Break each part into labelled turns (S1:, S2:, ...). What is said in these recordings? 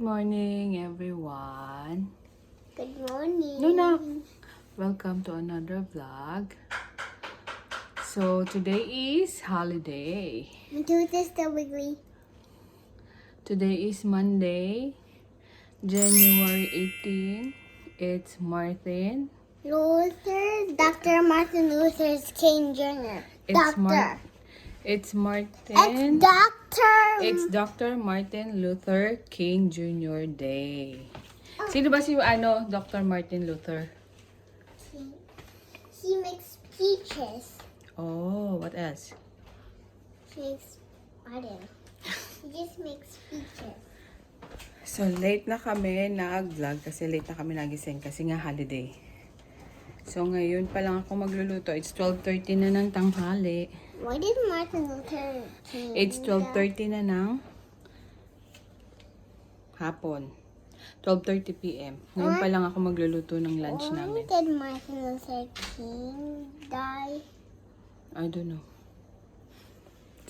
S1: morning, everyone.
S2: Good morning.
S1: Luna, welcome to another vlog. So, today is holiday.
S2: Do this the weekly.
S1: Today is Monday, January 18. It's Martin.
S2: Dr. Martin Luther King Jr.
S1: It's Martin.
S2: It's Dr.
S1: It's Dr. Martin Luther King Jr. Day. Sino ba si Dr. Martin Luther?
S2: He makes peaches.
S1: Oh, what else?
S2: I don't know. He just makes peaches.
S1: So, late na kami nag-vlog kasi late na kami nagising kasi nga holiday. So, ngayon pa lang ako magluluto. It's 12:30 na ng tanghali.
S2: Why did Martin Luther King
S1: It's 12:30 na ng hapon. 12:30 p.m. Ngayon pa lang ako magluluto ng lunch
S2: Why
S1: namin.
S2: did Martin Luther King die?
S1: I don't know.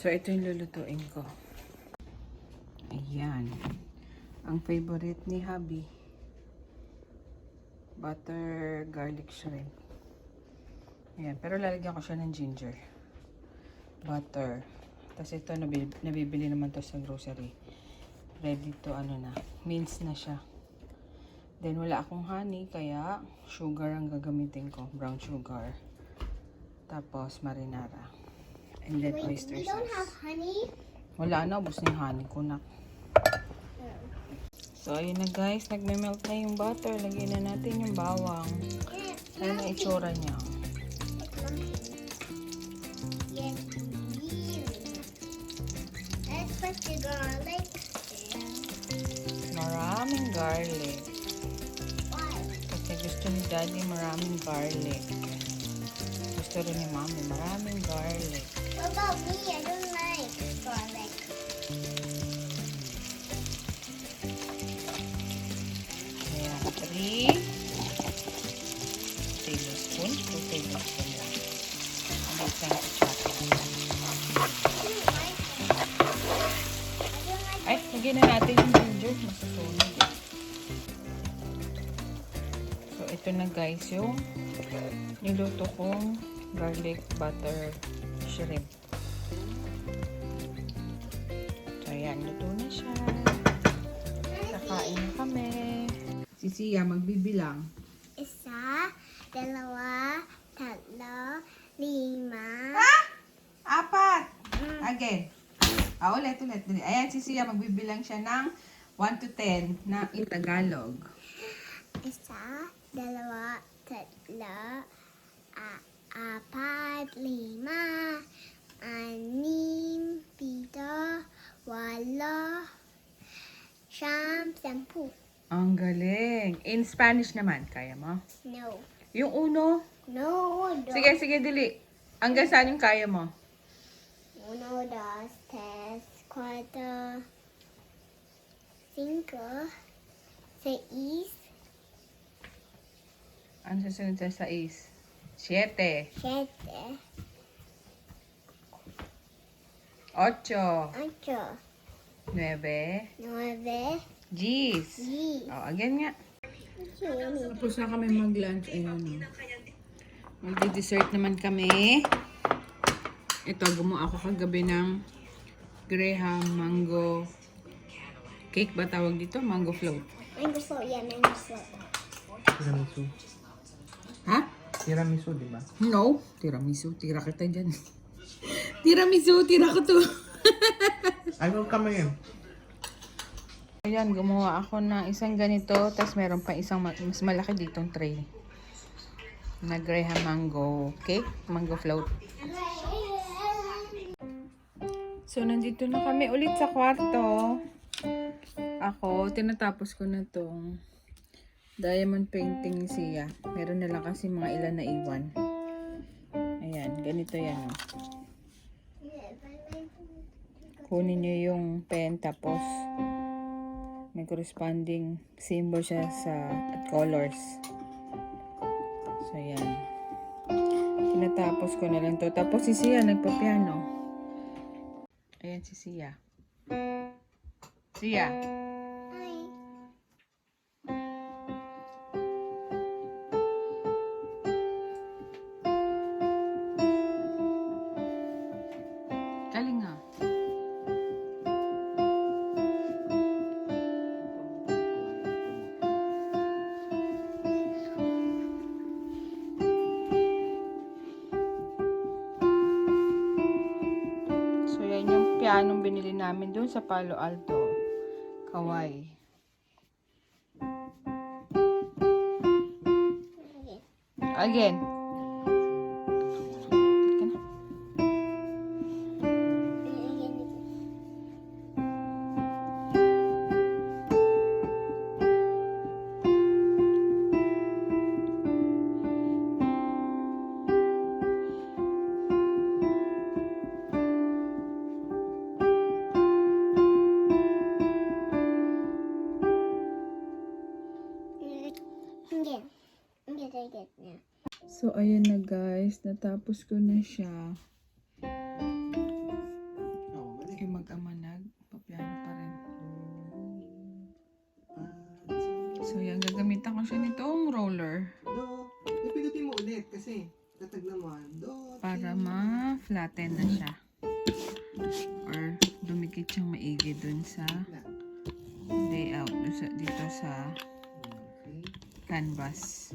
S1: So, ito yung lulutuin ko. Ayan. Ang favorite ni Hubby. Butter garlic shrimp. Ayan. Pero lalagyan ko siya ng ginger. Butter. Tapos ito, nabibili naman to sa grocery. Ready to, mince na siya. Then, wala akong honey, kaya sugar ang gagamitin ko. Brown sugar. Tapos, marinara. And then, oyster
S2: We
S1: sauce.
S2: don't have honey?
S1: Wala na, ubos na yung honey ko na. So, ayun na guys, nagme-melt na yung butter. Lagyan na natin yung bawang. Ayun na itsura niya.
S2: Yes, really. Let's put the garlic.
S1: Maraming garlic.
S2: Why?
S1: Kasi gusto ni Daddy maraming garlic. Gusto rin ni Mommy maraming garlic.
S2: What about me? I don't like garlic.
S1: Ayan, 3 tablespoon. 2 tablespoon lang. And it's time to chop it. Ay, lagyan na natin yung ginger. Masusunog eh. So, ito na guys yung niluto kong garlic butter shrimp. So, ayan. Luto na siya. Kakain na kami. Si Sia magbibilang.
S2: 1, 2, 3, 4.
S1: 4! Again. Ulit. Ayan, si Sia magbibilang siya ng 1 to 10 na in Tagalog.
S2: 1, 2, 3, 4, 5, 6, 7, 8, 9, 10.
S1: Ang galing. In Spanish naman, kaya mo?
S2: No.
S1: Yung uno.
S2: No.
S1: Sige, dili. Hanggang saan yung kaya mo?
S2: 1, 2, 3, 4, 5, 6,
S1: Ano susunod sa 6? 7.
S2: 7,
S1: 8.
S2: 8,
S1: 9.
S2: 9,
S1: 10. Oh, again nga. Tapos na kami mag-lunch. Ayan. Magdi-dessert naman kami. Ito, gumawa ako kagabi ng Graham mango cake ba tawag dito? Mango float.
S2: Mango float, yeah, mango float.
S3: Tiramisu.
S1: Ha?
S3: Tiramisu, di ba?
S1: No. Tiramisu. Tira kita dyan. Tiramisu. Tira ko to.
S3: I will come again.
S1: Ayan, gumawa ako ng isang ganito. Tapos meron pa isang mas malaki ditong tray. Na Graham mango cake. Mango float. So, nandito na kami ulit sa kwarto. Ako, tinatapos ko na tong diamond painting ni Sia. Meron na lang kasi mga ilan na iwan. Ayan, ganito yan. Kunin nyo yung pen tapos may corresponding symbol siya at colors. So, ayan. Tinatapos ko na lang to. Tapos si Sia nagpa-piano. Ayan si Sia. Sia.
S2: Hi.
S1: Alin nga? So, yan yung pianong binili namin doon sa Palo Alto. Kaway. Again. So, ayan na guys. Natapos ko na siya. Yung mag-ama nagpapiano pa rin. So, yan. Gagamitan ko siya nitong roller.
S3: Ipigutin mo ulit kasi tatag naman.
S1: Para ma-flatten na siya. Or dumikit siyang maigi dun sa layout. Dito sa canvas.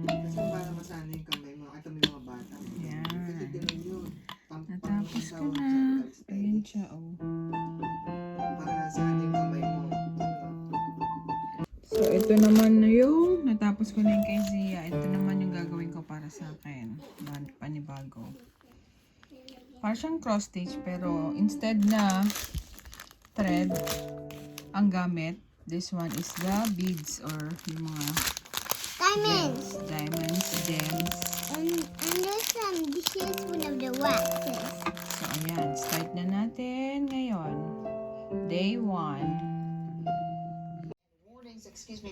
S3: Kasi para masana yung kamay mo. Ito may mga bata.
S1: Yan.
S3: Kasi ganun yun.
S1: Natapos ko na. Ayan siya, oh.
S3: Para nasana yung kamay mo.
S1: So, ito naman na yung natapos ko na yung kay Zia. Ito naman yung gagawin ko para sa akin. Panibago. Para siyang cross stitch pero instead na thread ang gamit, this one is the beads or yung mga diamonds, gems.
S2: And there's some dishes one of the waxes.
S1: So, ayan. Start na natin ngayon. Day 1.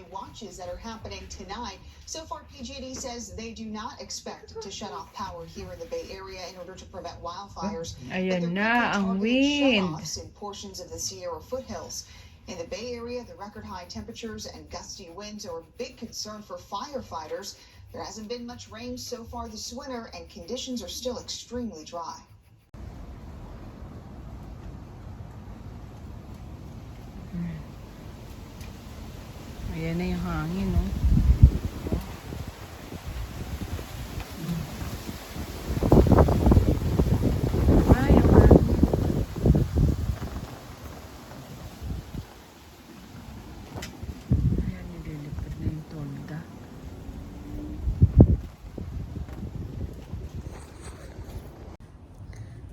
S4: Watches that are happening tonight. So far, PG&E says they do not expect to shut off power here in the Bay Area in order to prevent wildfires.
S1: Ayan na ang wind.
S4: Shutoffs in portions of the Sierra foothills. In the Bay Area, the record high temperatures and gusty winds are a big concern for firefighters. There hasn't been much rain so far this winter, and conditions are still extremely dry.
S1: Ayan na yung hangin, no? Ay, ang hangin. Ayan, nililipad na yung tolda.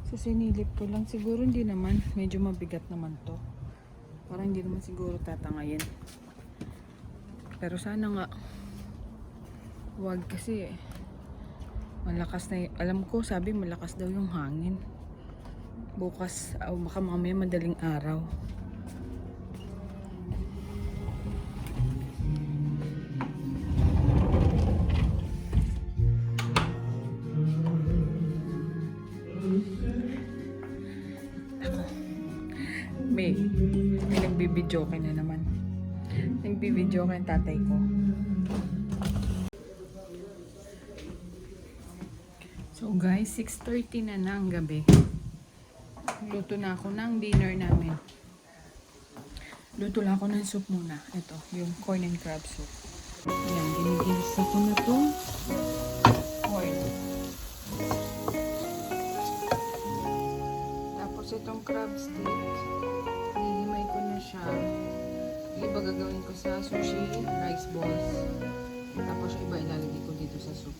S1: So, sinilip ko lang. Siguro hindi naman. Medyo mabigat naman to. Parang hindi naman siguro tatangayin. Pero sana nga wag kasi malakas na alam ko sabi malakas daw yung hangin bukas o baka mamaya madaling araw. May nagbibidyo ka na naman. Nagbibidyo ka yung tatay ko. So guys, 6:30 na ng gabi. Luto na ako ng dinner namin. Luto lang ako ng soup muna. Ito, yung corn and crab soup. Ayan, ginigisa ko na to. Corn. Tapos itong crab stick, hihimay ko na siya. Iba gagawin ko sa sushi, rice balls. Tapos yung iba ilalagay ko dito sa soup.